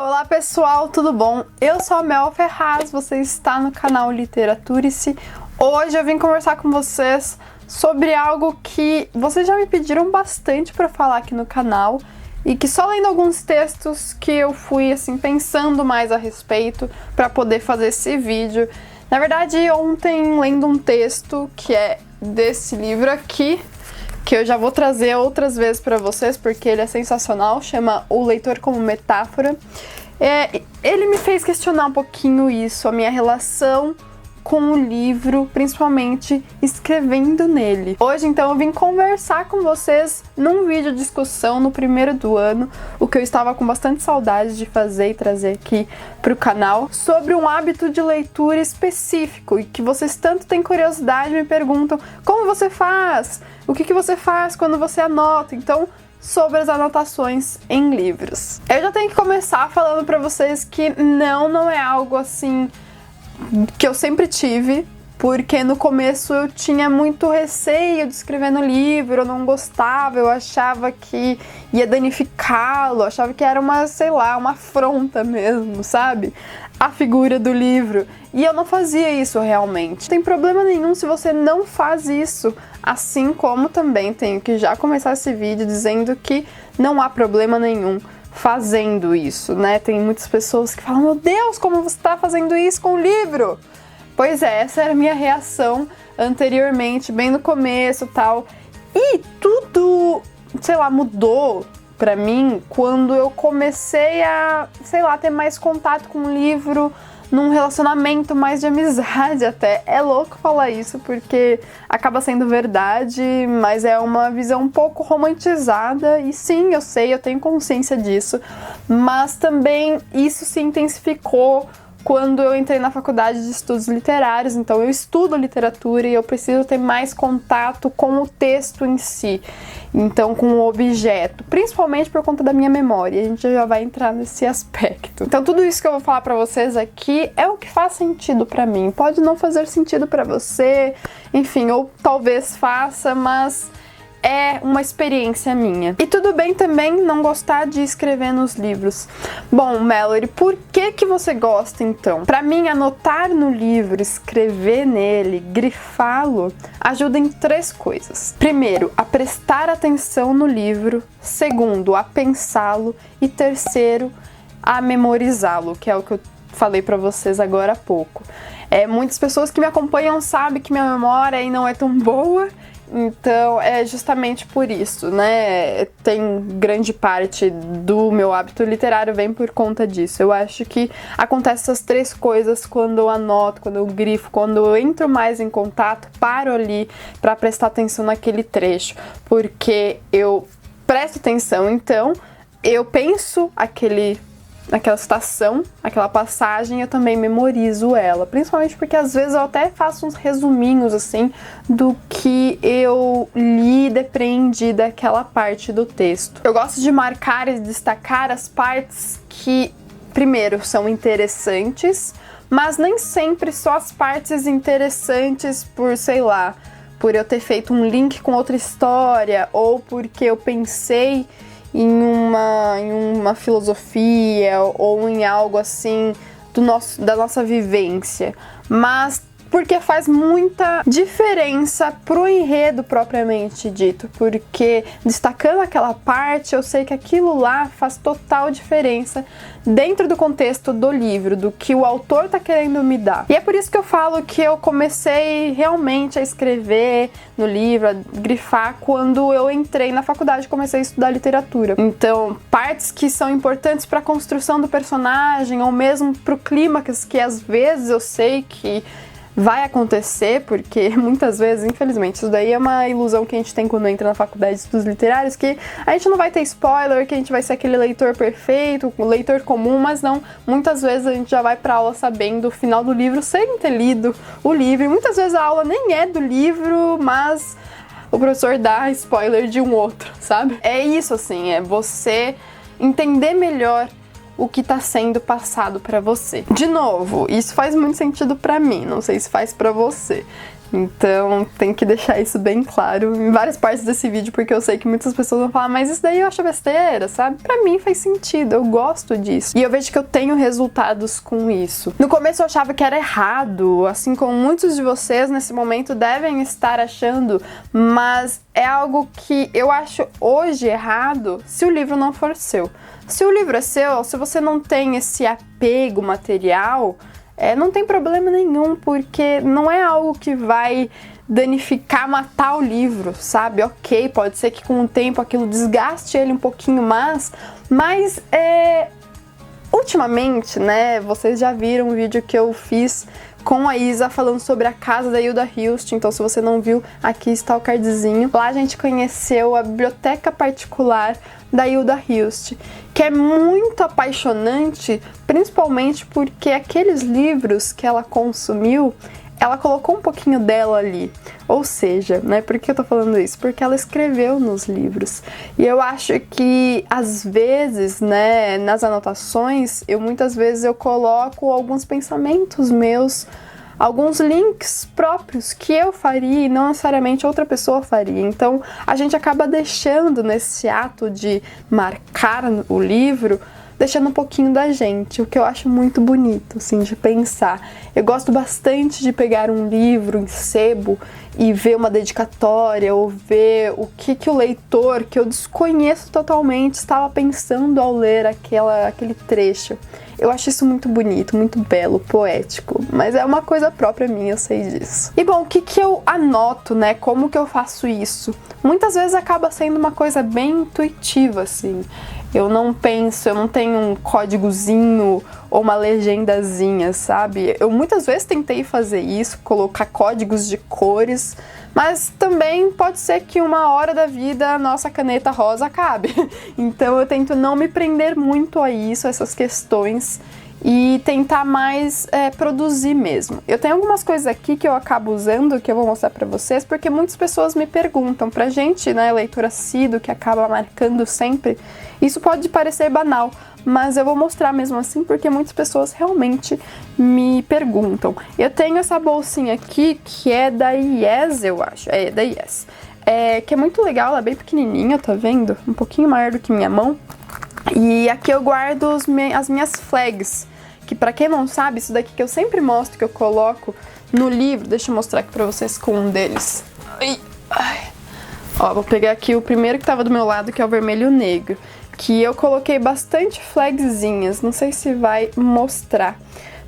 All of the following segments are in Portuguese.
Olá pessoal, tudo bom? Eu sou a Mel Ferraz, você está no canal Literaturice. Hoje eu vim conversar com vocês sobre algo que vocês já me pediram bastante para falar aqui no canal e que só lendo alguns textos que eu fui assim pensando mais a respeito para poder fazer esse vídeo. Na verdade, ontem lendo um texto que é desse livro aqui, que eu já vou trazer outras vezes para vocês, porque ele é sensacional, chama O Leitor como Metáfora. Ele me fez questionar um pouquinho isso, a minha relação com o livro, principalmente escrevendo nele. Hoje, então, eu vim conversar com vocês num vídeo de discussão no primeiro do ano, o que eu estava com bastante saudade de fazer e trazer aqui pro canal, sobre um hábito de leitura específico e que vocês tanto têm curiosidade e me perguntam como você faz, o que você faz quando você anota. Então, sobre as anotações em livros. Eu já tenho que começar falando pra vocês que não é algo assim que eu sempre tive, porque no começo eu tinha muito receio de escrever no livro, eu não gostava, eu achava que ia danificá-lo, achava que era uma, sei lá, uma afronta mesmo, sabe? A figura do livro. E eu não fazia isso realmente. Não tem problema nenhum se você não faz isso, assim como também tenho que já começar esse vídeo dizendo que não há problema nenhum fazendo isso, né? Tem muitas pessoas que falam, meu Deus, como você tá fazendo isso com o livro? Pois é, essa era a minha reação anteriormente, bem no começo e tal. E tudo, sei lá, mudou pra mim quando eu comecei a, sei lá, ter mais contato com o livro, num relacionamento mais de amizade até. É louco falar isso, porque acaba sendo verdade, mas é uma visão um pouco romantizada, e sim, eu sei, eu tenho consciência disso, mas também isso se intensificou quando eu entrei na faculdade de estudos literários. Então eu estudo literatura e eu preciso ter mais contato com o texto em si, então com o objeto, principalmente por conta da minha memória. A gente já vai entrar nesse aspecto. Então tudo isso que eu vou falar pra vocês aqui é o que faz sentido pra mim. Pode não fazer sentido pra você, enfim, ou talvez faça, mas é uma experiência minha. E tudo bem também não gostar de escrever nos livros. Bom, Mallory, por que você gosta então? Pra mim, anotar no livro, escrever nele, grifá-lo, ajuda em 3 coisas. Primeiro, a prestar atenção no livro. Segundo, a pensá-lo. E terceiro, a memorizá-lo, que é o que eu falei pra vocês agora há pouco. Muitas pessoas que me acompanham sabem que minha memória aí não é tão boa. Então, é justamente por isso, né? Tem grande parte do meu hábito literário vem por conta disso. Eu acho que acontece essas 3 coisas quando eu anoto, quando eu grifo, quando eu entro mais em contato, paro ali para prestar atenção naquele trecho, porque eu presto atenção, então eu penso aquela citação, aquela passagem, eu também memorizo ela, principalmente porque às vezes eu até faço uns resuminhos assim do que eu li e depreendi daquela parte do texto. Eu gosto de marcar e destacar as partes que, primeiro, são interessantes, mas nem sempre só as partes interessantes por, sei lá, por eu ter feito um link com outra história, ou porque eu pensei em uma filosofia ou em algo assim da nossa vivência, mas porque faz muita diferença pro enredo propriamente dito, porque destacando aquela parte, eu sei que aquilo lá faz total diferença dentro do contexto do livro, do que o autor tá querendo me dar. E é por isso que eu falo que eu comecei realmente a escrever no livro, a grifar, quando eu entrei na faculdade e comecei a estudar literatura. Então, partes que são importantes para a construção do personagem, ou mesmo pro clímax, que às vezes eu sei que vai acontecer, porque muitas vezes, infelizmente, isso daí é uma ilusão que a gente tem quando entra na faculdade de estudos literários, que a gente não vai ter spoiler, que a gente vai ser aquele leitor perfeito, o leitor comum, mas não, muitas vezes a gente já vai pra aula sabendo o final do livro, sem ter lido o livro, e muitas vezes a aula nem é do livro, mas o professor dá spoiler de um outro, sabe? É isso, assim, é você entender melhor o que está sendo passado para você. De novo, isso faz muito sentido para mim, não sei se faz para você. Então tem que deixar isso bem claro em várias partes desse vídeo, porque eu sei que muitas pessoas vão falar, mas isso daí eu acho besteira, sabe? Pra mim faz sentido, eu gosto disso. E eu vejo que eu tenho resultados com isso. No começo eu achava que era errado, assim como muitos de vocês nesse momento devem estar achando, mas é algo que eu acho hoje errado se o livro não for seu. Se o livro é seu, se você não tem esse apego material, não tem problema nenhum, porque não é algo que vai danificar, matar o livro, sabe? Ok, pode ser que com o tempo aquilo desgaste ele um pouquinho mais, mas ultimamente, né, vocês já viram um vídeo que eu fiz com a Isa falando sobre a casa da Hilda Hilst, então se você não viu, aqui está o cardzinho. Lá a gente conheceu a biblioteca particular da Hilda Hilst, que é muito apaixonante, principalmente porque aqueles livros que ela consumiu, ela colocou um pouquinho dela ali. Ou seja, né, por que eu tô falando isso? Porque ela escreveu nos livros. E eu acho que, às vezes, né, nas anotações, muitas vezes eu coloco alguns pensamentos meus, alguns links próprios que eu faria e não necessariamente outra pessoa faria. Então, a gente acaba deixando nesse ato de marcar o livro, deixando um pouquinho da gente, o que eu acho muito bonito, assim, de pensar. Eu gosto bastante de pegar um livro em sebo e ver uma dedicatória, ou ver o que o leitor, que eu desconheço totalmente, estava pensando ao ler aquele trecho. Eu acho isso muito bonito, muito belo, poético, mas é uma coisa própria minha, eu sei disso. E bom, o que eu anoto, né? Como que eu faço isso? Muitas vezes acaba sendo uma coisa bem intuitiva, assim. Eu não penso, eu não tenho um códigozinho ou uma legendazinha, sabe? Eu muitas vezes tentei fazer isso, colocar códigos de cores, mas também pode ser que uma hora da vida a nossa caneta rosa acabe. Então eu tento não me prender muito a isso, a essas questões, e tentar mais produzir mesmo. Eu tenho algumas coisas aqui que eu acabo usando, que eu vou mostrar pra vocês, porque muitas pessoas me perguntam. Pra gente, né, leitor assíduo, que acaba marcando sempre, isso pode parecer banal, mas eu vou mostrar mesmo assim, porque muitas pessoas realmente me perguntam. Eu tenho essa bolsinha aqui, que é da Yes, eu acho. Da Yes. Que é muito legal, ela é bem pequenininha, tá vendo? Um pouquinho maior do que minha mão. E aqui eu guardo as minhas flags, que pra quem não sabe, isso daqui que eu sempre mostro, que eu coloco no livro. Deixa eu mostrar aqui pra vocês com um deles. Ó, vou pegar aqui o primeiro que tava do meu lado, que é o vermelho e o negro, que eu coloquei bastante flagzinhas, não sei se vai mostrar,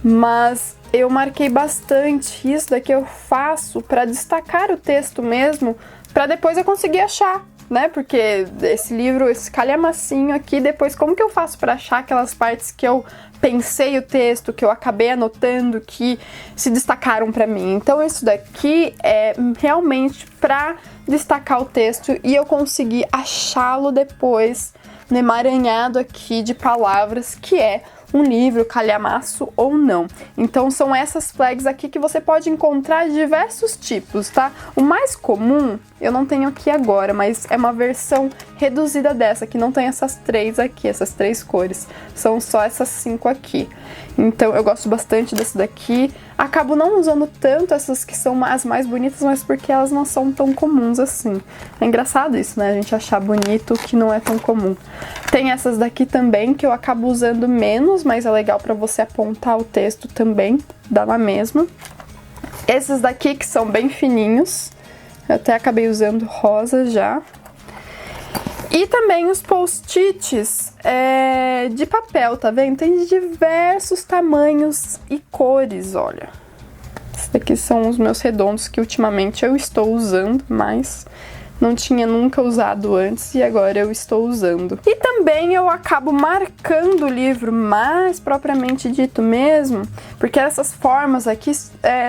mas eu marquei bastante. Isso daqui eu faço pra destacar o texto mesmo, pra depois eu conseguir achar, né? Porque esse livro, esse calhamacinho aqui, depois como que eu faço pra achar aquelas partes que eu pensei o texto, que eu acabei anotando, que se destacaram pra mim? Então isso daqui é realmente pra destacar o texto e eu conseguir achá-lo depois no emaranhado aqui de palavras, que é um livro, calhamaço ou não. Então são essas flags aqui que você pode encontrar de diversos tipos, tá? O mais comum, eu não tenho aqui agora, mas é uma versão reduzida dessa, que não tem essas três aqui, essas três cores. São só essas 5 aqui. Então eu gosto bastante desse daqui. Acabo não usando tanto essas que são as mais bonitas, mas porque elas não são tão comuns assim. É engraçado isso, né? A gente achar bonito o que não é tão comum. Tem essas daqui também, que eu acabo usando menos, mas é legal pra você apontar o texto também, dá na mesma. Esses daqui que são bem fininhos, eu até acabei usando rosa já. E também os post-its de papel, tá vendo? Tem de diversos tamanhos e cores, olha. Esses daqui são os meus redondos que ultimamente eu estou usando, mas não tinha nunca usado antes e agora eu estou usando. E também eu acabo marcando o livro mais propriamente dito mesmo, porque essas formas aqui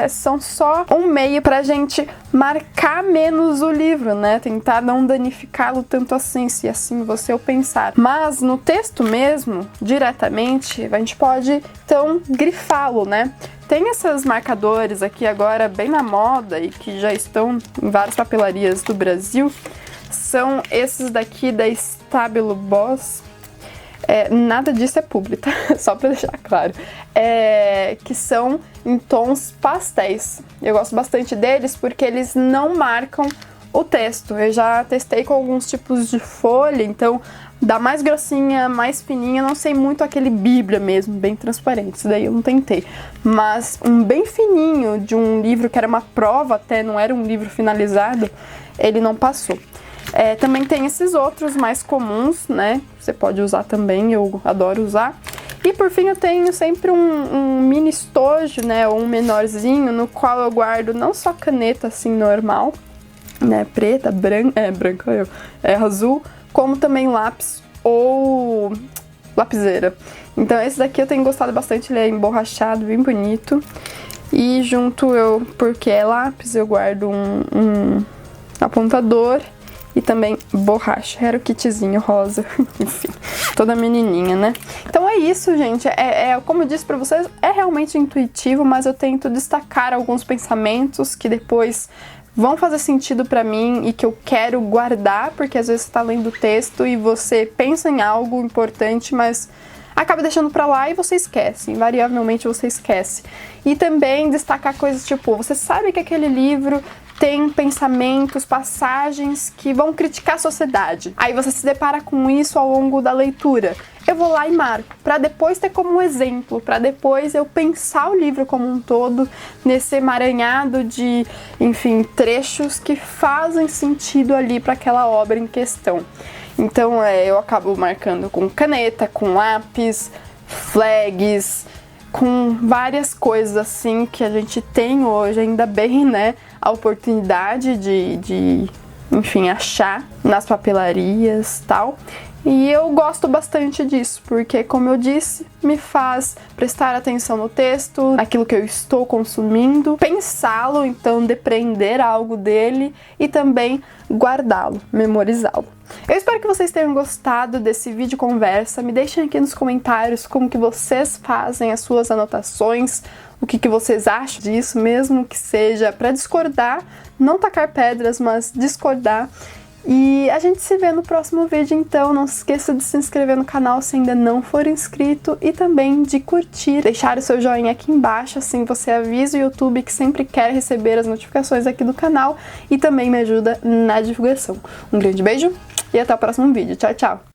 são só um meio pra gente marcar menos o livro, né? Tentar não danificá-lo tanto assim, se assim você o pensar. Mas no texto mesmo, diretamente, a gente pode, então, grifá-lo, né? Tem esses marcadores aqui agora bem na moda e que já estão em várias papelarias do Brasil. São esses daqui da Stabilo Boss. nada disso é publi, tá? Só pra deixar claro. Que são em tons pastéis. Eu gosto bastante deles porque eles não marcam o texto. Eu já testei com alguns tipos de folha, então da mais grossinha, mais fininha, não sei muito aquele Bíblia mesmo, bem transparente, isso daí eu não tentei. Mas um bem fininho de um livro que era uma prova até, não era um livro finalizado, ele não passou. Também tem esses outros mais comuns, né? Você pode usar também, eu adoro usar. E por fim eu tenho sempre um mini estojo, né? Ou um menorzinho, no qual eu guardo não só caneta assim normal, né? Preta, branca, azul, como também lápis ou lapiseira. Então esse daqui eu tenho gostado bastante, ele é emborrachado, bem bonito. E junto porque é lápis, eu guardo um apontador e também borracha. Era o kitzinho rosa, enfim, toda menininha, né? Então é isso, gente. Como eu disse pra vocês, é realmente intuitivo, mas eu tento destacar alguns pensamentos que depois vão fazer sentido pra mim e que eu quero guardar, porque às vezes você tá lendo o texto e você pensa em algo importante, mas acaba deixando pra lá e você esquece, invariavelmente você esquece. E também destacar coisas tipo, você sabe que aquele livro tem pensamentos, passagens que vão criticar a sociedade. Aí você se depara com isso ao longo da leitura. Eu vou lá e marco, para depois ter como um exemplo, para depois eu pensar o livro como um todo, nesse emaranhado de, enfim, trechos que fazem sentido ali para aquela obra em questão. Então eu acabo marcando com caneta, com lápis, flags, com várias coisas assim que a gente tem hoje, ainda bem, né, a oportunidade de enfim, achar nas papelarias e tal. E eu gosto bastante disso, porque, como eu disse, me faz prestar atenção no texto, naquilo que eu estou consumindo, pensá-lo, então depreender algo dele e também guardá-lo, memorizá-lo. Eu espero que vocês tenham gostado desse vídeo conversa. Me deixem aqui nos comentários como que vocês fazem as suas anotações, o que vocês acham disso, mesmo que seja para discordar, não tacar pedras, mas discordar. E a gente se vê no próximo vídeo, então não se esqueça de se inscrever no canal se ainda não for inscrito e também de curtir, deixar o seu joinha aqui embaixo, assim você avisa o YouTube que sempre quer receber as notificações aqui do canal e também me ajuda na divulgação. Um grande beijo e até o próximo vídeo. Tchau, tchau!